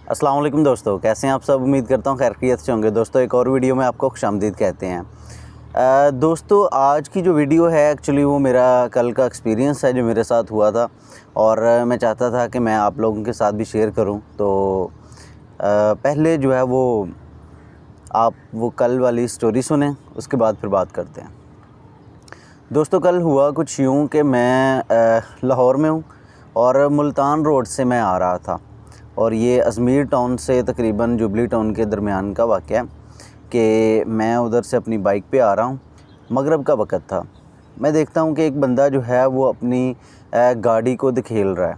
अस्सलाम वालेकुम दोस्तों, कैसे हैं आप सब। उम्मीद करता हूँ खैरियत से होंगे। दोस्तों एक और वीडियो में आपको खुशामदीद कहते हैं। दोस्तों आज की जो वीडियो है एक्चुअली वो मेरा कल का एक्सपीरियंस है जो मेरे साथ हुआ था और मैं चाहता था कि मैं आप लोगों के साथ भी शेयर करूं। तो पहले जो है आप वो कल वाली स्टोरी सुने, उसके बाद फिर बात करते हैं। दोस्तों कल हुआ कुछ यूँ कि मैं लाहौर में हूँ और मुल्तान रोड से मैं आ रहा था और ये अजमेर टाउन से तकरीबन जुबली टाउन के दरमियान का वाक़या है कि मैं उधर से अपनी बाइक पे आ रहा हूँ। मगरिब का वक़्त था। मैं देखता हूँ कि एक बंदा जो है वो अपनी गाड़ी को धकेल रहा है।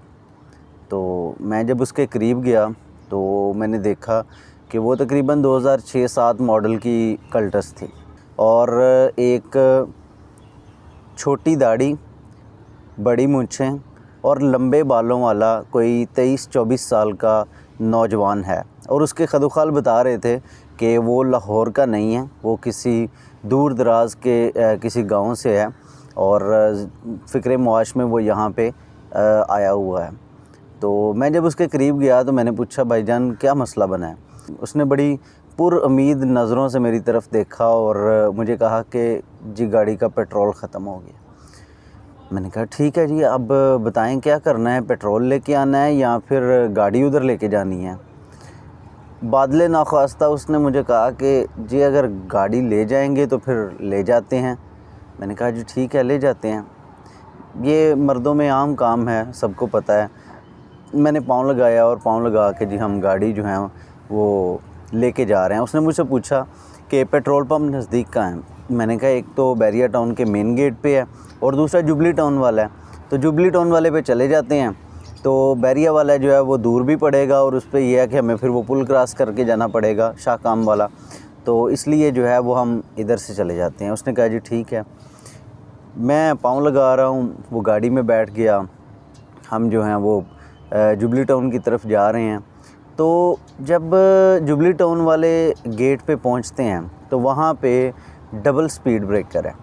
तो मैं जब उसके करीब गया तो मैंने देखा कि वो तकरीबन 2006-07 मॉडल की कल्टस थी और एक छोटी दाढ़ी, बड़ी मूंछें और लंबे बालों वाला कोई 23-24 साल का नौजवान है। और उसके खदोखाल बता रहे थे कि वो लाहौर का नहीं है, वो किसी दूर दराज के किसी गांव से है और फ़िक्र मुआश में वो यहाँ पे आया हुआ है। तो मैं जब उसके करीब गया तो मैंने पूछा, भाईजान क्या मसला बना है। उसने बड़ी पुरउम्मीद नज़रों से मेरी तरफ़ देखा और मुझे कहा कि जी गाड़ी का पेट्रोल ख़त्म हो गया। मैंने कहा ठीक है जी, अब बताएं क्या करना है, पेट्रोल लेके आना है या फिर गाड़ी उधर लेके जानी है। बादले नाख्वास्ता उसने मुझे कहा कि जी अगर गाड़ी ले जाएंगे तो फिर ले जाते हैं। मैंने कहा जी ठीक है ले जाते हैं, ये मर्दों में आम काम है, सबको पता है। मैंने पाँव लगाया और पाँव लगा के जी हम गाड़ी जो है वो लेके जा रहे हैं। उसने मुझसे पूछा कि पेट्रोल पंप नज़दीक कहाँ है। मैंने कहा एक तो बैरिया टाउन के मेन गेट पे है और दूसरा जुबली टाउन वाला है। तो जुबली टाउन वाले पे चले जाते हैं तो बैरिया वाला जो है वो दूर भी पड़ेगा और उस पर यह है कि हमें फिर वो पुल क्रॉस करके जाना पड़ेगा शाह काम वाला, तो इसलिए जो है वो हम इधर से चले जाते हैं। उसने कहा जी ठीक है। मैं पाँव लगा रहा हूँ, वो गाड़ी में बैठ गया। हम जो हैं वो जुबली टाउन की तरफ जा रहे हैं। तो जब जुबली टाउन वाले गेट पे पहुंचते हैं तो वहाँ पे डबल स्पीड ब्रेकर है।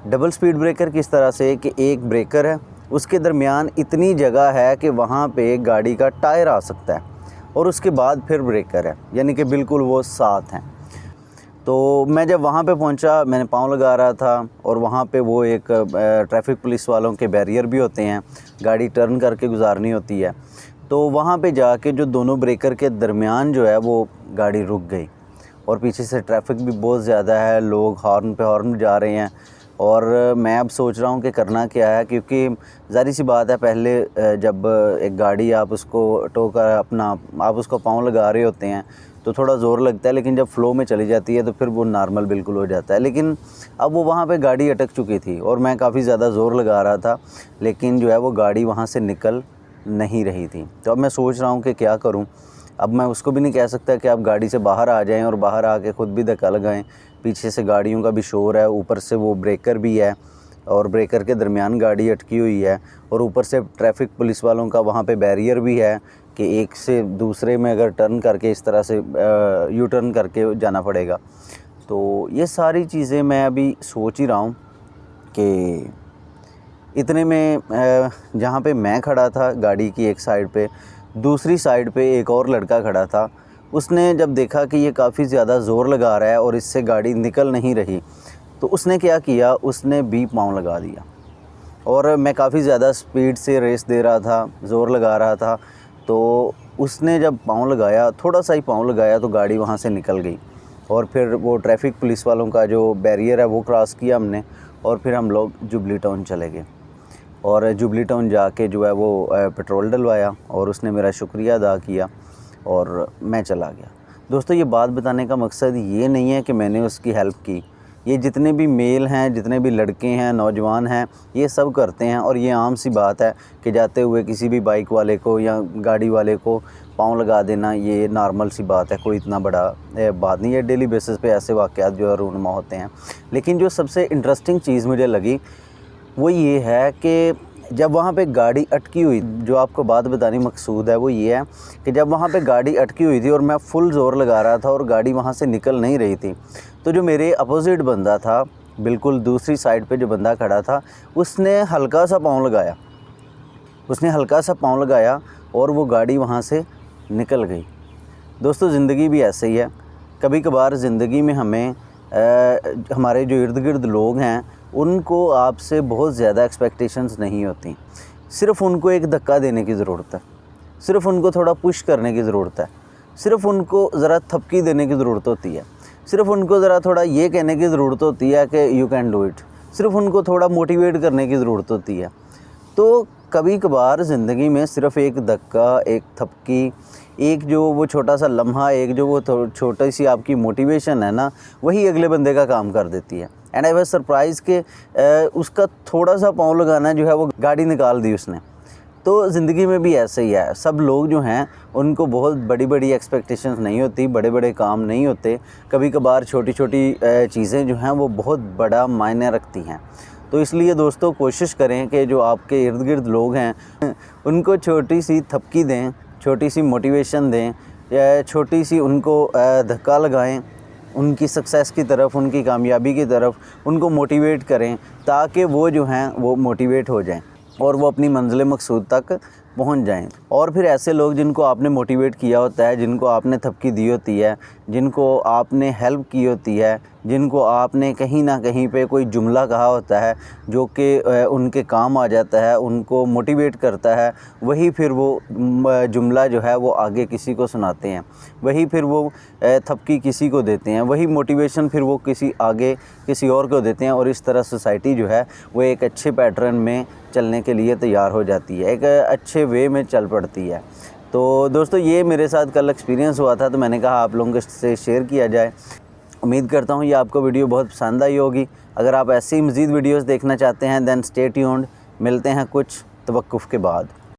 डबल स्पीड ब्रेकर किस तरह से कि एक ब्रेकर है, उसके दरमियान इतनी जगह है कि वहाँ पे गाड़ी का टायर आ सकता है और उसके बाद फिर ब्रेकर है, यानी कि बिल्कुल वो साथ हैं। तो मैं जब वहाँ पे पहुँचा, मैंने पाँव लगा रहा था और वहाँ पे वो एक ट्रैफिक पुलिस वालों के बैरियर भी होते हैं, गाड़ी टर्न करके गुजारनी होती है। तो वहाँ पे जाके जो दोनों ब्रेकर के दरमियान जो है वो गाड़ी रुक गई और पीछे से ट्रैफिक भी बहुत ज़्यादा है, लोग हॉर्न पे हॉर्न जा रहे हैं और मैं अब सोच रहा हूँ कि करना क्या है, क्योंकि ज़ाहिर सी बात है पहले जब एक गाड़ी आप उसको टो कर आप उसको पाँव लगा रहे होते हैं तो थोड़ा ज़ोर लगता है, लेकिन जब फ़्लो में चली जाती है तो फिर वो नॉर्मल बिल्कुल हो जाता है। लेकिन अब वो वहाँ पे गाड़ी अटक चुकी थी और मैं काफ़ी ज़्यादा ज़ोर लगा रहा था, लेकिन जो है वो गाड़ी वहाँ से निकल नहीं रही थी। तो अब मैं सोच रहा हूँ कि क्या करूँ। अब मैं उसको भी नहीं कह सकता कि आप गाड़ी से बाहर आ जाएं और बाहर आके ख़ुद भी धक्का लगाएं। पीछे से गाड़ियों का भी शोर है, ऊपर से वो ब्रेकर भी है और ब्रेकर के दरमियान गाड़ी अटकी हुई है और ऊपर से ट्रैफिक पुलिस वालों का वहाँ पे बैरियर भी है कि एक से दूसरे में अगर टर्न करके इस तरह से यू टर्न करके जाना पड़ेगा। तो ये सारी चीज़ें मैं अभी सोच ही रहा हूँ कि इतने में जहाँ पे मैं खड़ा था गाड़ी की एक साइड पे, दूसरी साइड पे एक और लड़का खड़ा था। उसने जब देखा कि ये काफ़ी ज़्यादा ज़ोर लगा रहा है और इससे गाड़ी निकल नहीं रही, तो उसने क्या किया, उसने भी पाँव लगा दिया। और मैं काफ़ी ज़्यादा स्पीड से रेस दे रहा था, ज़ोर लगा रहा था, तो उसने जब पाँव लगाया, थोड़ा सा ही पाँव लगाया तो गाड़ी वहाँ से निकल गई और फिर वो ट्रैफिक पुलिस वालों का जो बैरियर है वो क्रॉस किया हमने और फिर हम लोग जुबली टाउन चले गए। और जुबली टाउन जाके जो है वो पेट्रोल डलवाया और उसने मेरा शुक्रिया अदा किया और मैं चला गया। दोस्तों ये बात बताने का मकसद ये नहीं है कि मैंने उसकी हेल्प की। ये जितने भी मेल हैं, जितने भी लड़के हैं, नौजवान हैं, ये सब करते हैं और ये आम सी बात है कि जाते हुए किसी भी बाइक वाले को या गाड़ी वाले को पाँव लगा देना, ये नॉर्मल सी बात है, कोई इतना बड़ा बात नहीं है। डेली बेसिस पे ऐसे वाक़यात जो है रूनुमा होते हैं। लेकिन जो सबसे इंटरेस्टिंग चीज़ मुझे लगी वो ये है कि जब वहाँ पे गाड़ी अटकी हुई, जो आपको बात बतानी मकसूद है वो ये है कि जब वहाँ पे गाड़ी अटकी हुई थी और मैं फुल ज़ोर लगा रहा था और गाड़ी वहाँ से निकल नहीं रही थी, तो जो मेरे अपोज़िट बंदा था, बिल्कुल दूसरी साइड पे जो बंदा खड़ा था, उसने हल्का सा पाँव लगाया और वो गाड़ी वहाँ से निकल गई। दोस्तों ज़िंदगी भी ऐसे ही है। कभी कभार ज़िंदगी में हमें हमारे जो इर्द गिर्द लोग हैं उनको आपसे बहुत ज़्यादा एक्सपेक्टेशंस नहीं होती। सिर्फ़ उनको एक धक्का देने की ज़रूरत है, सिर्फ़ उनको थोड़ा पुश करने की ज़रूरत है, सिर्फ़ उनको ज़रा थपकी देने की ज़रूरत होती है, सिर्फ़ उनको ज़रा थोड़ा ये कहने की ज़रूरत होती है कि यू कैन डू इट, सिर्फ़ उनको थोड़ा मोटिवेट करने की ज़रूरत होती है। तो कभी कभार ज़िंदगी में सिर्फ़ एक धक्का, एक थपकी, एक जो वो छोटा सा लम्हा, एक जो वो छोटी सी आपकी मोटिवेशन है ना, वही अगले बंदे का काम कर देती है। एंड आई वाज सरप्राइज़ कि उसका थोड़ा सा पाँव लगाना जो है वो गाड़ी निकाल दी उसने। तो ज़िंदगी में भी ऐसे ही है। सब लोग जो हैं उनको बहुत बड़ी बड़ी एक्सपेक्टेशंस नहीं होती, बड़े बड़े काम नहीं होते। कभी कभार छोटी छोटी चीज़ें जो हैं वो बहुत बड़ा मायने रखती हैं। तो इसलिए दोस्तों कोशिश करें कि जो आपके इर्द गिर्द लोग हैं उनको छोटी सी थपकी दें, छोटी सी मोटिवेशन दें, या छोटी सी उनको धक्का लगाएं, उनकी सक्सेस की तरफ, उनकी कामयाबी की तरफ उनको मोटिवेट करें, ताकि वो जो हैं वो मोटिवेट हो जाएं और वो अपनी मंजिल मकसूद तक पहुंच जाएं। और फिर ऐसे लोग जिनको आपने मोटिवेट किया होता है, जिनको आपने थपकी दी होती है, जिनको आपने हेल्प की होती है, जिनको आपने कहीं ना कहीं पे कोई जुमला कहा होता है जो कि उनके काम आ जाता है, उनको मोटिवेट करता है, वही फिर वो जुमला जो है वो आगे किसी को सुनाते हैं, वही फिर वो थपकी किसी को देते हैं, वही मोटिवेशन फिर वो आगे किसी और को देते हैं। और इस तरह सोसाइटी जो है वो एक अच्छे पैटर्न में चलने के लिए तैयार हो जाती है, एक अच्छे वे में चल पड़ती है। तो दोस्तों ये मेरे साथ कल एक्सपीरियंस हुआ था, तो मैंने कहा आप लोगों से शेयर किया जाए। उम्मीद करता हूँ ये आपको वीडियो बहुत पसंद आई होगी। अगर आप ऐसी मज़ीद वीडियोस देखना चाहते हैं दैन स्टे ट्यून्ड। मिलते हैं कुछ तवक्कुफ़ के बाद।